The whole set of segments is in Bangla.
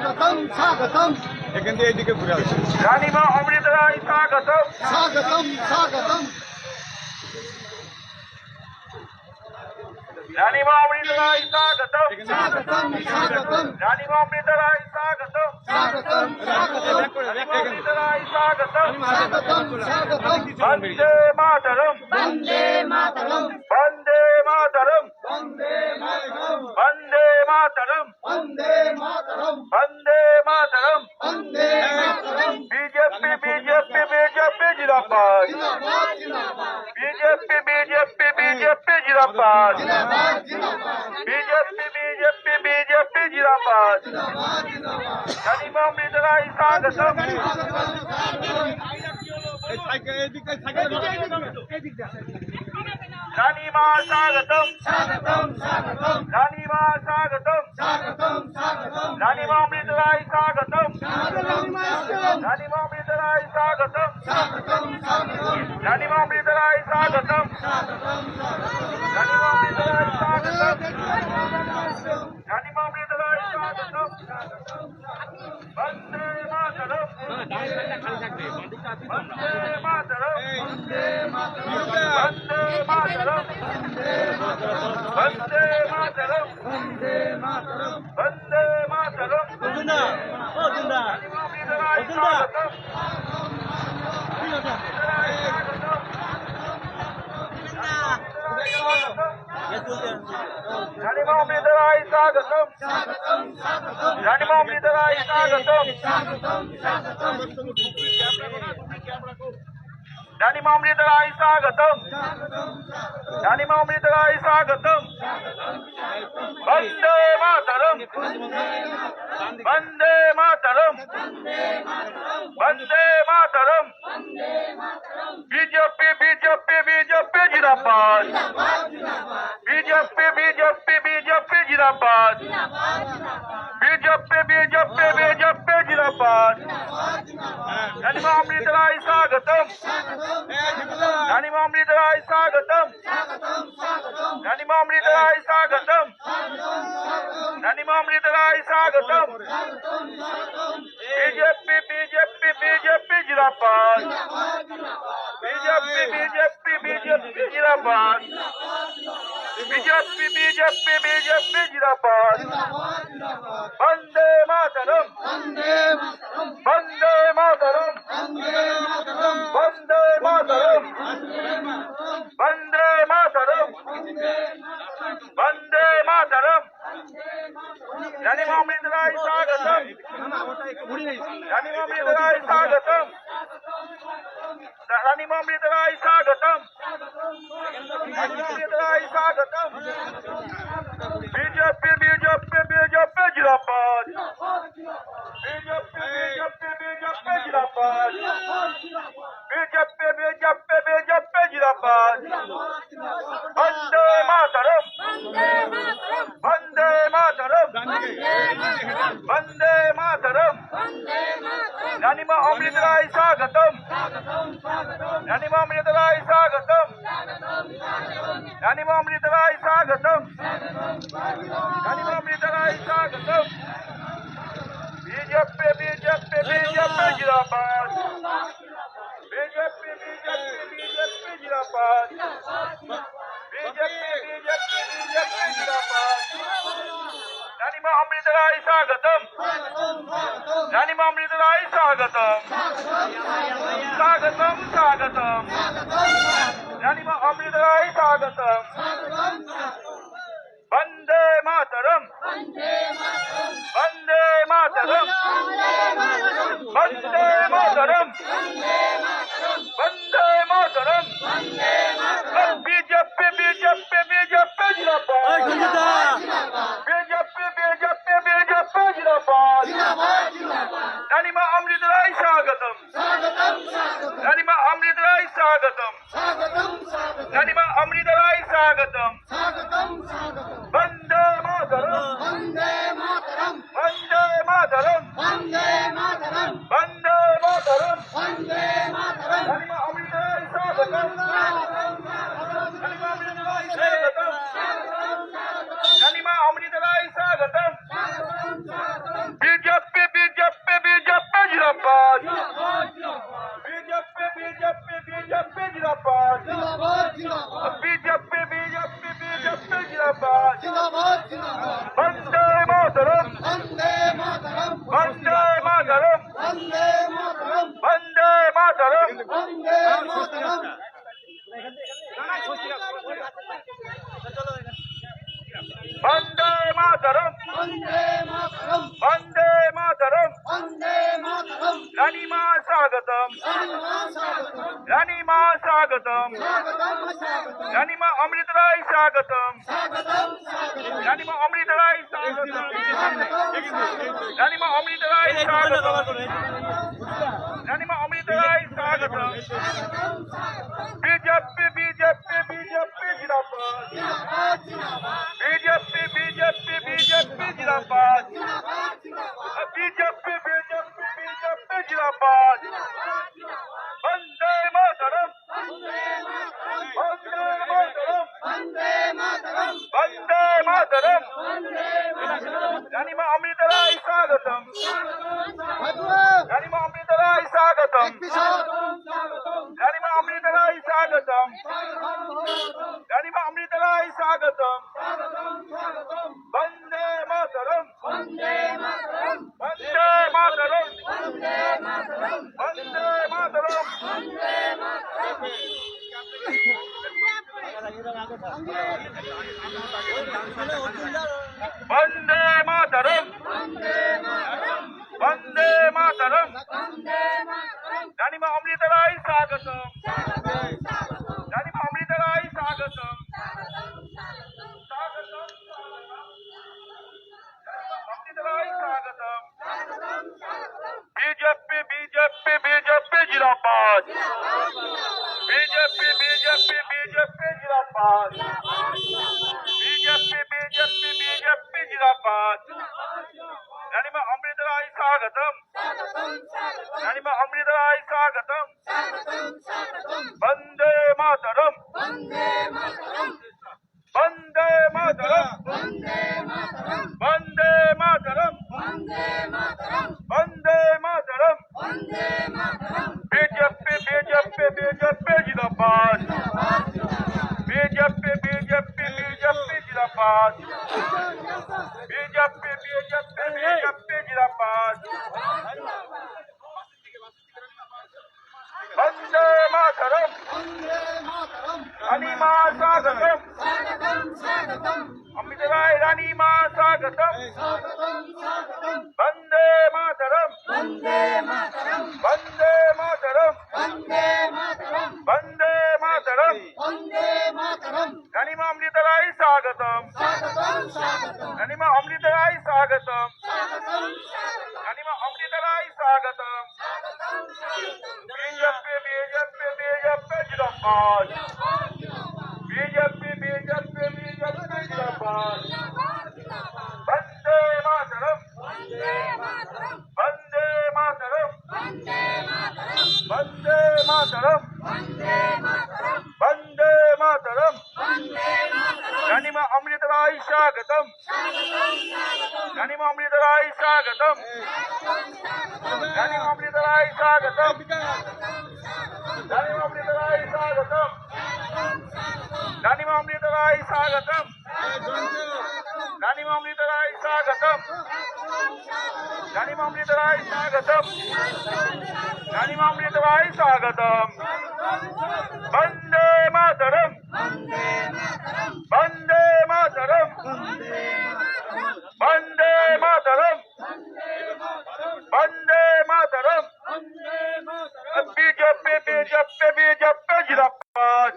স্বাগতম স্বাগতম এখান দিয়ে এইদিকে ঘুরে আসছে। রানীমা অমৃত রায় স্বাগতম। স্বাগতম স্বাগতম রানীমা অমৃত রায় স্বাগতম। স্বাগতম স্বাগতম রানীমা অমৃত রায় স্বাগতম। স্বাগতম স্বাগতম অমৃত রায় স্বাগতম। স্বাগতম স্বাগতম বন্দে মাতরম। বন্দে মাতরম বন্দে মাতরম। বন্দে মাতরম বন্দে মাতরম। বন্দে মাতরম বন্দে মাতরম। বন্দে মাতরম বিজেপি বিজেপি বিজেপি জিন্দাবাদ। জিন্দাবাদ জিন্দাবাদ বিজেপি বিজেপি বিজেপি জিন্দাবাদ। জিন্দাবাদ জিন্দাবাদ বিজেপি বিজেপি বিজেপি জিন্দাবাদ। জিন্দাবাদ জিন্দাবাদ রানীমা অমৃত রায় স্বাগতম। এই সাইকেল এইদিকে সাইকেল রানীমা স্বাগতম। স্বাগতম স্বাগতম রানীমা স্বাগতম। স্বাগতম স্বাগতম রানীমা অমৃত রায় স্বাগতম। স্বাগতম রানীমা অমৃত রায় স্বাগতম। স্বাগতম স্বাগতম রানীমা অমৃত রায় স্বাগতম। স্বাগতম রানীমা অমৃত রায় স্বাগতম। রানীমা অমৃত রায় স্বাগতম। বন্দে মাতরম। বন্দে মাতরম। বন্দে মাতরম বন্দে মাতরম। বন্দে মাতরম। বন্দে মাতরম বন্দে মাতরম। রানীমা অমৃত রায় স্বাগতম। রানীমা অমৃত রায় স্বাগতম। স্বাগতম স্বাগতম রানীমা অমৃত রায় স্বাগতম। স্বাগতম স্বাগতম রানীমা অমৃত রায় স্বাগতম। রানীমা অমৃত রায় স্বাগতম। বন্দে মাতরম। বন্দে মাতরম। বন্দে মাতরম। বিজেপি বিজেপি বিজেপি জিন্দাবাদ। বিজেপি বিজেপি বিজেপি জিন্দাবাদ। বিজেপি বিজেপি বিজেপি জিন্দাবাদ। রানীমা অমৃত রায় স্বাগতম। রানীমা অমৃত রায় স্বাগতম। রানীমা অমৃত রায় স্বাগতম। রানীমা অমৃত রায় স্বাগতম। বিজেপি বিজেপি বিজেপি জিন্দাবাদ। বিজেপি বিজেপি বিজেপি জিন্দাবাদ। বিজেপি বিজেপি বিজেপি জিন্দাবাদ। বন্দে মাতরম। বন্দে মাতরম বন্দে মাতরম। বন্দে মাতরম বন্দে মাতরম। বন্দে মাতরম। বন্দে মাতরম। রানীমা অমৃত রায় স্বাগতম। রানীমা অমৃত রায় স্বাগতম। রানীমা অমৃত রায় স্বাগতম। রানীমা অমৃত রায় স্বাগতম। বিজেপি বিজেপি বিজেপি জিন্দাবাদ। বিজেপি বিজেপি বিজেপি জিন্দাবাদ। বিজেপি বিজেপি বিজেপি জিন্দাবাদ। বন্দে মাতরম। বন্দে মাতরম। বন্দে মাতরম। রানীমা অমৃত রায় স্বাগতম। রানীমা অমৃত রায় স্বাগতম। রানীমা অমৃত রায় স্বাগতম। রানীমা অমৃত রায় স্বাগতম। বিজেপি বিজেপি বিজেপি জিন্দাবাদ। বিজেপি বিজেপি বিজেপি জিন্দাবাদ। বিজেপি বিজেপি বিজেপি জিন্দাবাদ। রানীমা অমৃত রায় স্বাগতম। রানীমা অমৃত রায় স্বাগতম। স্বাগতম স্বাগতম। রানীমা অমৃত রায় স্বাগতম। বন্দে মাতরম। বন্দে মাতরম। বন্দে মাতরম। বন্দে মাতরম। বিজেপি বিজেপি বিজেপি জিন্দাবাদ। বিজেপি বিজেপি বিজেপি জিন্দাবাদ। রানীমা অমৃত রায় স্বাগতম। রানীমা অমৃত রায় স্বাগতম। রানীমা অমৃত রায় স্বাগতম। বন্দে মাতরম। বন্দে মাতরম বন্দে মাতরম। বন্দে মাতরম বন্দে মাতরম। বন্দে মাতরম রানীমা অমৃত রায় স্বাগতম। রানীমা অমৃত রায় স্বাগতম। রানীমা অমৃত রায় স্বাগতম। বিজেপি वंदे मातरम वंदे मातरम वंदे मातरम वंदे मातरम वंदे मातरम वंदे मातरम वंदे मातरम वंदे मातरम रानी मां स्वागतम स्वागतम रानी मां स्वागतम स्वागतम स्वागतम रानी मां अमृतराय स्वागतम स्वागतम स्वागतम रानी मां अमृतराय स्वागतम रानी मां अमृतराय स्वागतम रानी मां अमृतराय स्वागतम बीजेपी बीजेपी बीजेपी जिंदाबाद बीजेपी बीजेपी बीजेपी जिंदाबाद बीजेपी बीजेपी बीजेपी जिंदाबाद वंदे मातरम वंदे मातरम वंदे मातरम वंदे मातरम वंदे मातरम रानी मां अमृतराय स्वागतम भगवान रानी मां अमृतराय स्वागतम स्वागतम रानी मां अमृतराय स्वागतम रानी मां अमृतराय स्वागतम वंदे मातरम वंदे मातरम वंदे मातरम वंदे मातरम वंदे मातरम वंदे मातरम वंदे मातरम वंदे मातरम वंदे मातरम वंदे मातरम रानी मां अमृतराय स्वागतम स्वागतम रानी मां अमृतराय स्वागतम अमृतराय स्वागतम बीजेपी बीजेपी बीजेपी जिंदाबाद बीजेपी बीजेपी बीजेपी जिंदाबाद बीजेपी बीजेपी बीजेपी जिंदाबाद रानी मां अमृतराय स्वागतम रानी मां अमृतराय स्वागतम Vande Mataram Vande Mataram Vande Mataram Vande Mataram Vande Mataram Vande Mataram Vande Mataram Vande Mataram BJP BJP BJP जिंदाबाद बीजेपी बीजेपी बीजेपी जिंदाबाद बीजेपी बीजेपी बीजेपी जिंदाबाद वंदे मातरम वंदे मातरम रानी मां स्वागतम स्वागतम स्वागतम अमृतराय रानी मां स्वागतम स्वागतम स्वागतम वंदे मातरम वंदे मातरम वंदे मातरम वंदे मातरम वंदे मातरम वंदे मातरम रानी मां अमृतराय स्वागतम स्वागतम स्वागतम रानी मां अमृतराय स्वागतम स्वागतम रानी मां अमृतराय स्वागतम बीजेपी बीजेपी बीजेपी जिंदाबाद बीजेपी बीजेपी बीजेपी जिंदाबाद वंदे मातरम वंदे मातरम वंदे मातरम वंदे मातरम वंदे मातरम वंदे मातरम वंदे मातरम वंदे मातरम रानी मां अमृतराय स्वागतम रानी मां अमृतराय स्वागतम रानी मां अमृतराय स्वागतम रानी मां अमृतराय स्वागतम रानी मां अमृतराय स्वागतम रानी मां अमृतराय स्वागतम रानी मां अमृतराय स्वागतम रानी मां अमृतराय स्वागतम Vande Mataram Vande Mataram Vande Mataram Vande Mataram BJP BJP BJP जिंदाबाद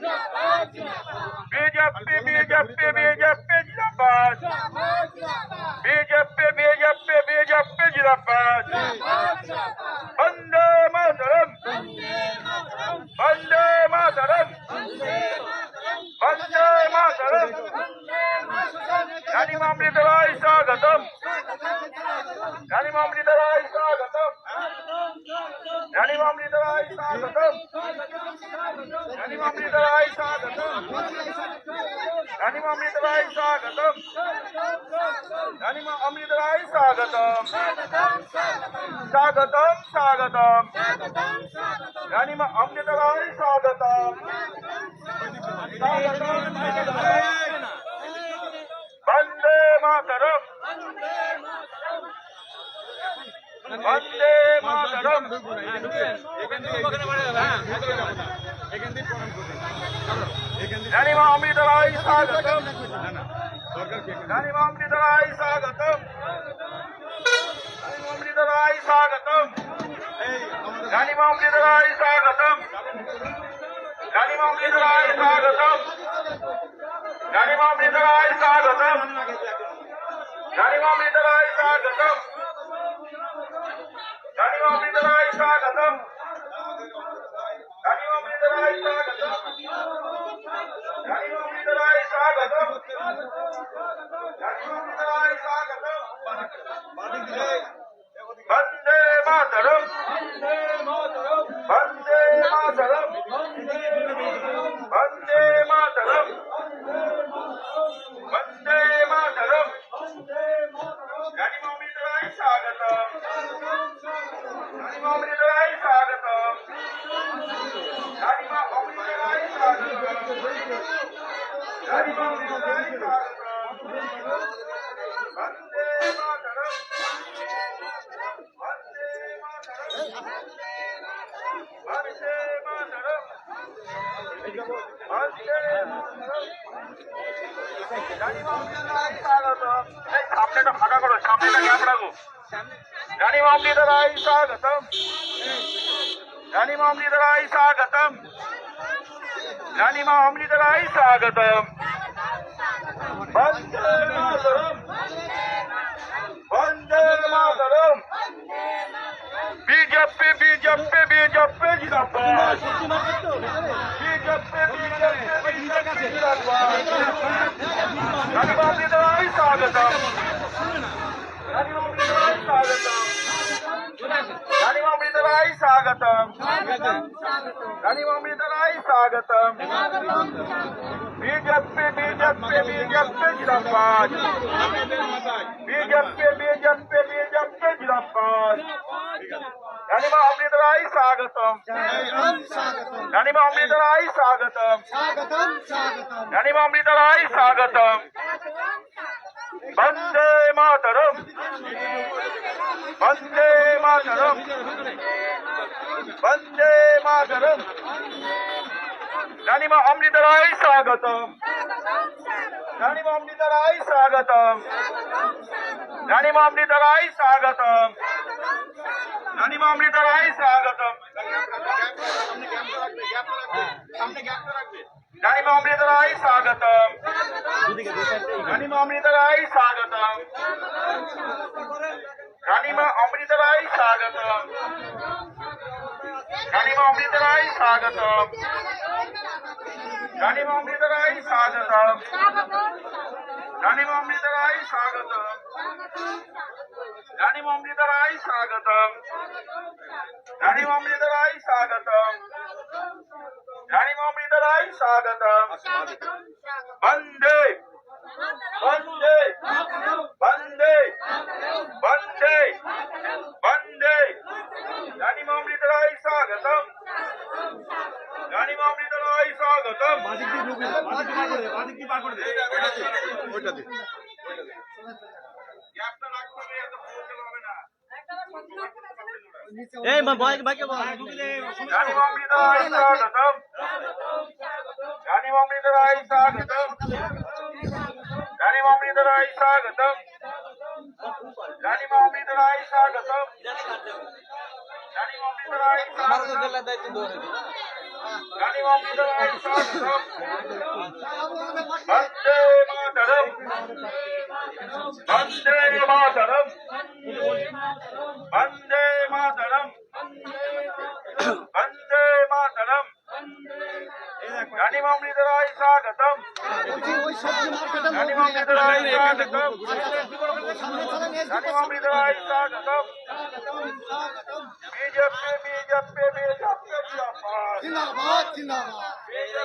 बीजेपी बीजेपी बीजेपी जिंदाबाद बीजेपी बीजेपी बीजेपी जिंदाबाद वंदे मातरम वंदे मातरम वंदे मातरम रानी मां अमृतराय स्वागतम रानी मां अमृतराय स्वागतम रानी मां अमृतराय स्वागतम रानी मां अमृतराय स्वागतम रानी मां अमृतराय स्वागतम रानी मां अमृतराय स्वागतम स्वागतम स्वागतम रानी मां अमृतराय स्वागतम वंदे मातरम বন্দে মাতরম রানী মা অমৃত রায় স্বাগতম রানী মা অমৃত রায় স্বাগতম রানী মা অমৃত রায় স্বাগতম রানী মা অমৃত রায় স্বাগতম রানী মা অমৃত রায় স্বাগতম রানী মা অমৃত রায় স্বাগতম রানী মা অমৃত রায় স্বাগতম রানী মা অমৃত রায় স্বাগতম রানী মা অমৃত রায় স্বাগতম রানী মা অমৃত রায় স্বাগতম রানী মা অমৃত রায় স্বাগতম বন্দে মাতরম বন্দে মাতরম বন্দে মাতরম বন্দে মাতরম রানী মা অমৃত রায় স্বাগতম রানী মা অমৃত রায় স্বাগতম রানী মা অমৃত রায় স্বাগতম রানী মা অমৃত রায় স্বাগতম বন্দে মাতরম বন্দে মাতরম বন্দে মাতরম বন্দে মাতরম রানী মা অমৃত রায় স্বাগতম এই সামনেটা ফাঁকা করো সামনেটা গ্যাপ রাখো রানী মা অমৃত রায় স্বাগতম রানী মা অমৃত রায় স্বাগতম রানী মা অমৃত রায় স্বাগতম বন্দে মাতরম বন্দে মাতরম বিজেপি বিজেপি বিজেপি জিন্দাবাদ বিজেপি বিজেপি বিজেপি জিন্দাবাদ রানী মা অমৃত রায় স্বাগতম রানী মা অমৃত রায় স্বাগতম রানী মা অমৃত রায় স্বাগতম রানী মা অমৃত রায় স্বাগতম বিজেপি বিজেপি বিজেপি জিন্দাবাদ বিজেপি বিজেপি বিজেপি জিন্দাবাদ রানী মা অমৃত রায় স্বাগতম রানী মা অমৃত রায় স্বাগতম রানী মা অমৃত রায় স্বাগতম বন্দে মাতরম বন্দে মাতরম বন্দে মাতরম রানী মা অমৃত রায় স্বাগতম রানী মা অমৃত রায় স্বাগতম রানী মা অমৃত রায় স্বাগতম রানী মা অমৃত রায় স্বাগতম রানী মা অমৃত রায় স্বাগতম রানী মা অমৃত রায় স্বাগতম রানী মা অমৃত রায় স্বাগতম রানী মা অমৃত রায় স্বাগতম রানী মা অমৃত রায় স্বাগতম রানী মা অমৃত রায় স্বাগতম রানী মা অমৃত রায় স্বাগতম রানী মা অমৃত রায় স্বাগতম রানী মা অমৃত রায় স্বাগতম বন্দে বন্দে বন্দে বন্দে বন্দে রানী মা অমৃত রায় স্বাগতম রানী মা অমৃত রায় স্বাগতম এই ভাইকে বল রানী মা অমৃত রায় স্বাগতম রানী মা অমৃত রায় স্বাগতম রানী মা অমৃত রায় স্বাগতম রানী মা অমৃত রায় স্বাগতম রানী মা অমৃত রায় স্বাগতম রানী মা অমৃত রায় স্বাগতম বন্দে মাতরম বন্দে মাতরম বন্দে মাতরম বন্দে মাতরম রানী মা অমৃত রায় স্বাগতম রানী মা অমৃত রায় স্বাগতম রানী মা অমৃত রায় স্বাগতম বিজেপি বিজেপি বিজেপি জিন্দাবাদ জিন্দাবাদ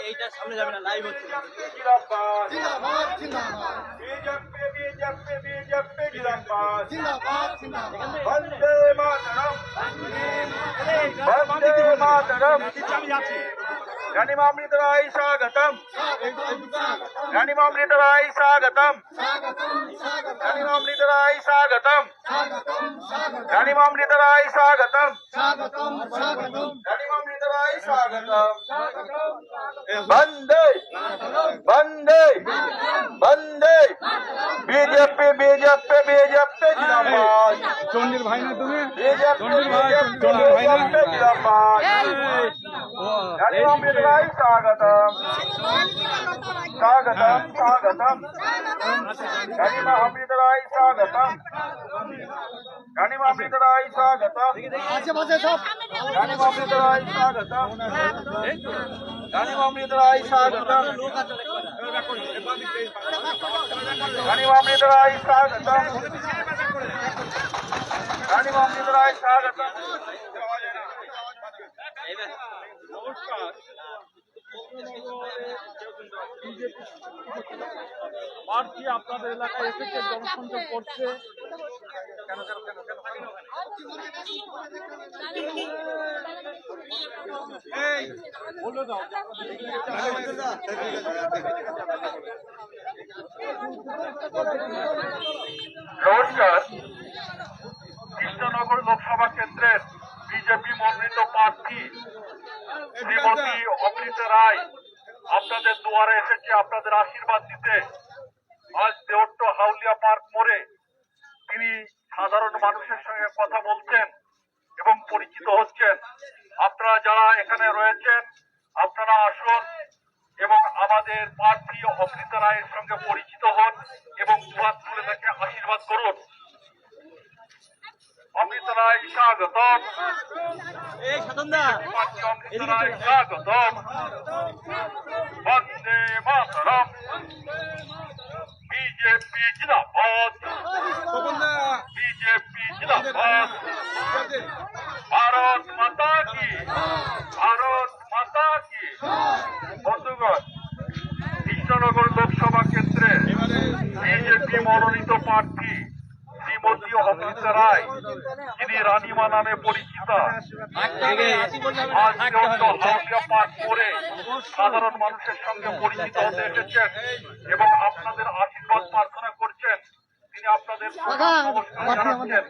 এইটার সামনে যাবে না লাইভ হচ্ছে জিন্দাবাদ জিন্দাবাদ জিন্দাবাদ বিজেপি বিজেপি বিজেপি জিন্দাবাদ জিন্দাবাদ জিন্দাবাদ বন্দে মাতরম বন্দে মাতরম রানী মা অমৃত রায় স্বাগতম রানী মা অমৃত রায় স্বাগতম স্বাগতম স্বাগতম রানী মা অমৃত রায় স্বাগতম স্বাগতম স্বাগতম রানীমা অমৃতা রায় স্বাগতম স্বাগতম স্বাগতম রানীমা অমৃতা রায় স্বাগতম বন্দে বন্দে বন্দে বিজেপি বিজেপি বিজেপি জিন্দাবাদ চন্ডির ভাই না তুমি বিজেপি চন্ডির ভাই বিজেপি চন্ডির ভাই না বিজেপি জিন্দাবাদ রানীমা অমৃতা রায় স্বাগতম স্বাগতম স্বাগতম রানীমা অমৃতা রায় স্বাগতম রানীমা অমৃতা রায় স্বাগতম আশেপাশে সব রানীমা অমৃতা রায় স্বাগতম রানীমা অমৃতা রায় স্বাগতম রানীমা অমৃতা রায় স্বাগতম রানীমা অমৃতা রায় স্বাগতম নমস্কার প্রার্থী আপনাদের এলাকায় এসেছে জনসংযোগ করছে এই বলে দাও নমস্কার কৃষ্ণনগর লোকসভা কেন্দ্রের বিজেপি মনোনীত প্রার্থী শ্রীমতী অমৃতা রায় আপনাদের দুয়ারে এসেছে আপনাদের আশীর্বাদ দিতে। আজ দেওট্ট হাউলিয়া পার্ক মোড়ে তিনি সাধারণ মানুষের সঙ্গে কথা বলছেন এবং পরিচিত হচ্ছেন। আপনারা যারা এখানে রয়েছেন আপনারা আসুন এবং আমাদের প্রার্থী অমৃতা রায়ের সঙ্গে পরিচিত হন এবং দুহাত তুলে তাকে আশীর্বাদ করুন। অমৃতা রায় স্বাগতম। এই সাধন দা প্রার্থী অমৃতা রায় স্বাগতম। বন্দে মাতরম। বিজেপি জিন্দাবাদ। বিজেপি জিন্দাবাদ। ভারত মাতা কি ভারত মাতা কি। বন্ধুগণ, কৃষ্ণনগর লোকসভা কেন্দ্রে বিজেপি মনোনীত প্রার্থী শ্রীমতী অমৃতা রায়, যিনি রানীমা নামে পরিচিত, আজ হাউলিয়া পার্ক করে সাধারণ মানুষের সঙ্গে পরিচিত হতে এসেছেন এবং আপনাদের আশীর্বাদ প্রার্থনা করছেন। তিনি আপনাদের নমস্কার জানাচ্ছেন।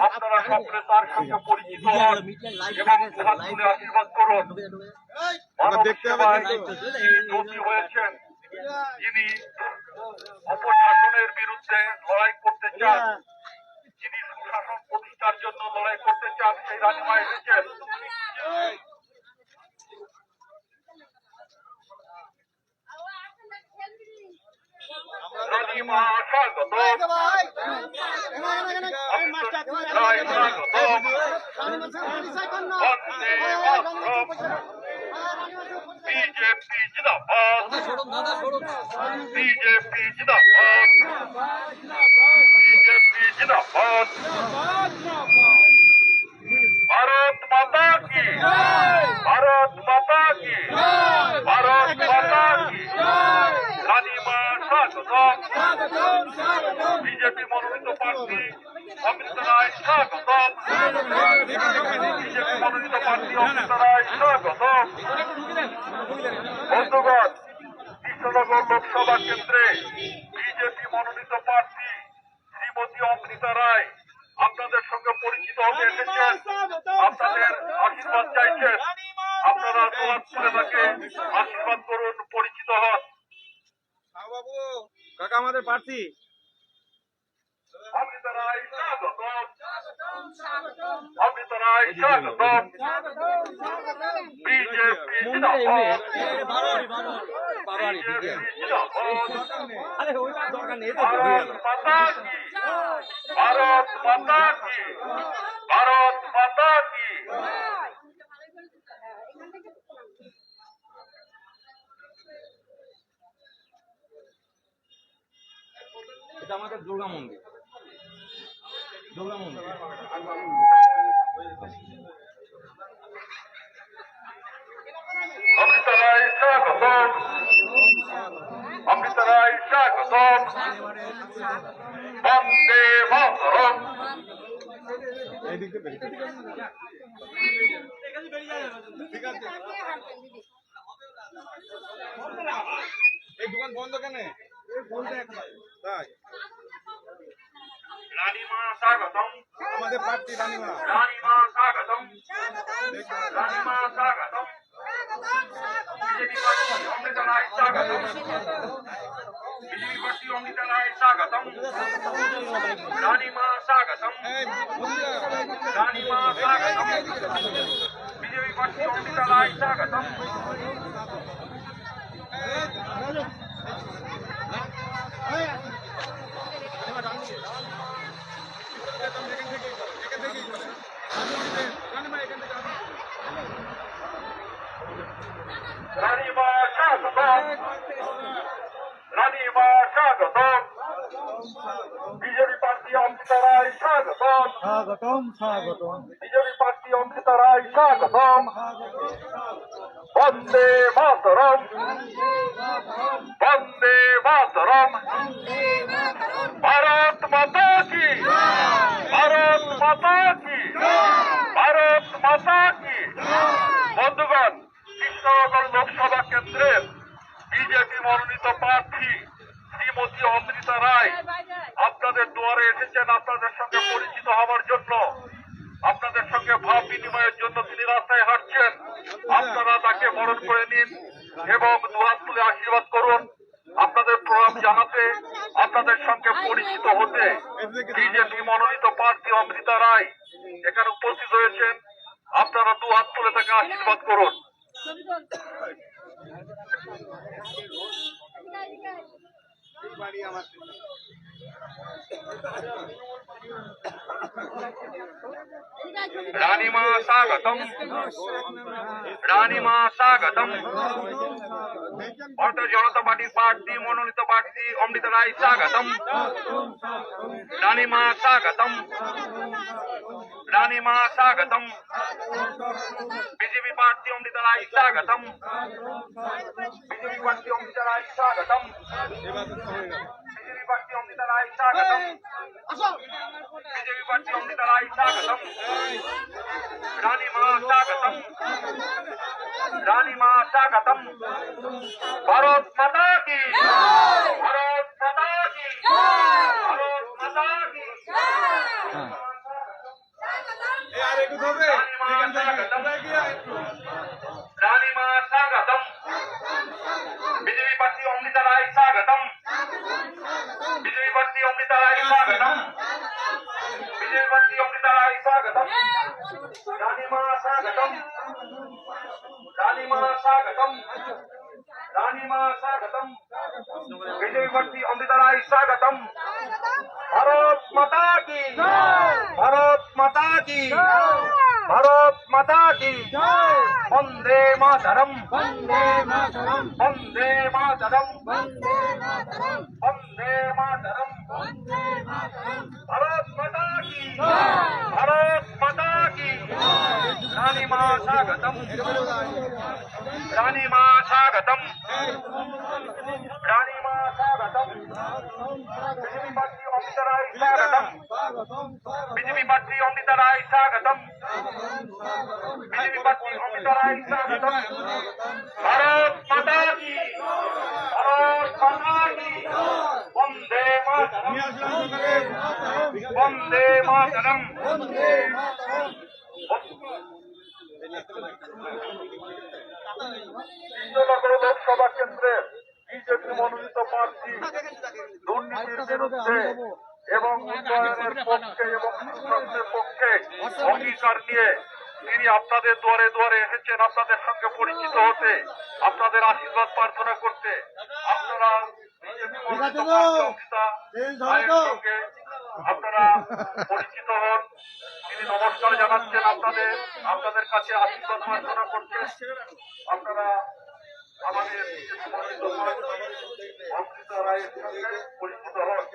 আপনারা সকলে তার সঙ্গে পরিচিত হন এবং দুহাত তুলে আশীর্বাদ করুন। মানব সেবায় তিনি জ্যোতি হয়েছেন, যিনি অপশাসনের বিরুদ্ধে লড়াই করতে চান, যিনি সুশাসন প্রতিষ্ঠার জন্য লড়াই করতে চান, সেই রানীমা এসেছেন। রানীমা স্বাগত। রায় স্বাগত। বন্দে মাতরম। বিজেপি জিন্দাবাদ। বিজেপি জিন্দাবাদ। বিজেপি জিন্দাবাদ। ভারত মাতা কি ভারত মাতা কি ভারত মাতা কি। রানীমা স্বাগত। বিজেপি মনোনীত প্রার্থী অমৃতা রায় স্বাগত। বিজেপি মনোনীত প্রার্থী অমৃতা রায় স্বাগত। বন্ধুগণ, কৃষ্ণনগর লোকসভা কেন্দ্রে বিজেপি মনোনীত প্রার্থী শ্রীমতী অমৃতা রায় আপনাদের সঙ্গে পরিচিত হতে এসেছেন, আপনাদের আশীর্বাদ চাইছেন। আপনারা দুহাত তুলে তাকে আশীর্বাদ করুন, পরিচিত হন। বাবু কাকা আমাদের প্রার্থী অমৃতা রায় স্বাগত। অমৃতা রায় স্বাগত। বিজেপি জিন্দাবাদ। বিজেপি জিন্দাবাদ। আরে ওইটা দরকার নেই ভারত মাতা কি ভারত মাতা কি ভারত মাতা কি। এটা আমাদের দুর্গা মন্দির অমৃতা রায় স্বাগত। অমৃতা রায় স্বাগত। বন্দে মাতরম। এইদিকে ঠিক আছে এই দোকান বন্ধ কেন তাই রানীমা স্বাগতম। আমাদের প্রার্থী রানীমা রানীমা স্বাগতম স্বাগতম রানীমা স্বাগতম বিজেপি প্রার্থী অমৃতা রায় স্বাগতম বিজেপি প্রার্থী অমৃতা রায় স্বাগতম রানীমা স্বাগতম রানীমা স্বাগতম বিজেপি প্রার্থী অমৃতা রায় স্বাগতম রানীমা স্বাগতম রানীমা স্বাগতম বিজেপি প্রার্থী অমৃতা রায় স্বাগতম স্বাগতম স্বাগতম বিজেপি প্রার্থী অমৃতা রায় স্বাগতম বন্দে মাতরম বন্দে মাতরম ভারত মাতা কি ভারত মাতা কি ভারত মাতা কি বন্ধুগণ কৃষ্ণনগর লোকসভা কেন্দ্রের বিজেপি মনোনীত প্রার্থী শ্রীমতী অমৃতা রায় আপনাদের দুয়ারে এসেছেন আপনাদের সঙ্গে পরিচিত হওয়ার জন্য, আপনাদের সঙ্গে ভাব বিনিময়ের জন্য তিনি রাস্তায় হাঁটছেন। আপনারা তাকে বরণ করে নিন এবং দুহাত তুলে আশীর্বাদ করুন। আপনাদের প্রণাম জানাতে, আপনাদের সঙ্গে পরিচিত হতে বিজেপি মনোনীত প্রার্থী অমৃতা রায় এখানে উপস্থিত হয়েছেন। আপনারা দুহাত তুলে তাকে আশীর্বাদ করুন। রানীমা স্বাগতম রানীমা স্বাগতম ভারতীয় জনতা পার্টির প্রার্থী মনোনীত প্রার্থী অমৃতা রায় স্বাগতম রানীমা স্বাগতম রানীমা স্বাগতম বিজেপি প্রার্থী অমৃতা রায় স্বাগতম বিজেপি প্রার্থী অমৃতা রায় স্বাগতম বিজেপি প্রার্থী অমৃতা রায় স্বাগতম বিজেপি প্রার্থী অমৃতা রায় স্বাগতম রানীমা স্বাগতম রানীমা স্বাগতম ভারত মাতা কি ভারত মাতা কি ভারত মাতা কি রানীমা স্বাগতম বিজেপি প্রার্থী অমৃতা রায় স্বাগতম বিজেপি প্রার্থী অমৃতা রায় স্বাগতম বিজেপি প্রার্থী অমৃতা রায় স্বাগতম রানীমা স্বাগতম রানীমা স্বাগতম রানীমা স্বাগতম বিজেপি প্রার্থী অমৃতা রায় স্বাগতম ভারত মাতা কি ভারত মাতা কি ভারত মাতা কি বন্দে মাতরম বন্দে মাতরম বন্দে মাতরম বন্দে মাতরম বন্দে মাতরম বন্দে মাতরম ভারত মাতা কি ভারত মাতা কি রানীমা স্বাগতম রানীমা স্বাগতম রানীমা স্বাগতম বিজেপি প্রার্থী অমৃতা রায় স্বাগতম বিজেপি প্রার্থী অমৃতা রায় স্বাগতম বিজেপি প্রার্থী অমৃতা রায় স্বাগতম ভারত মাতা কি ভারত মাতা কি বন্দে মাতরম বন্দে মাতরম বন্দে মাতরম কৃষ্ণনগর লোকসভা কেন্দ্রের বিজেপি মনোনীত প্রার্থী দুর্নীতির বিরুদ্ধে এবং উন্নয়নের পক্ষে এবং সুশাসনের পক্ষে অঙ্গীকার নিয়ে তিনি আপনাদের দুয়ারে দুয়ারে এসেছেন আপনাদের সঙ্গে পরিচিত হতে, আপনাদের আশীর্বাদ প্রার্থনা করতে। আপনারা বিজেপি মনোনীত প্রার্থী অমৃতা রায়ের সঙ্গে আপনারা পরিচিত হন। তিনি নমস্কার জানাচ্ছেন আপনাদের, আপনাদের কাছে আশীর্বাদ প্রার্থনা করছেন। আপনারা আমাদের বিজেপি মনোনীত প্রার্থী অমৃতা রায়ের সঙ্গে পরিচিত হন।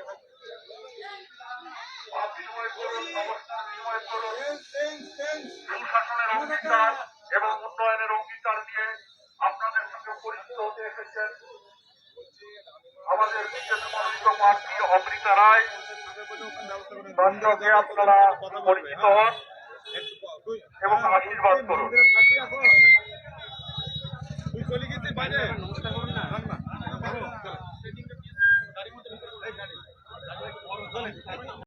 বিনিময় করুন, নমস্কার বিনিময় করুন। সুশাসনের অঙ্গীকার এবং উন্নয়নের অঙ্গীকার নিয়ে আপনাদের সঙ্গে পরিচিত হতে এসেছেন আমাদের বিজেপি মনোনীত প্রার্থী অমৃতা রায়। তার সঙ্গে আপনারা পরিচিত হন এবং আশীর্বাদ করুন। তুই চলে গেছিস বাইরে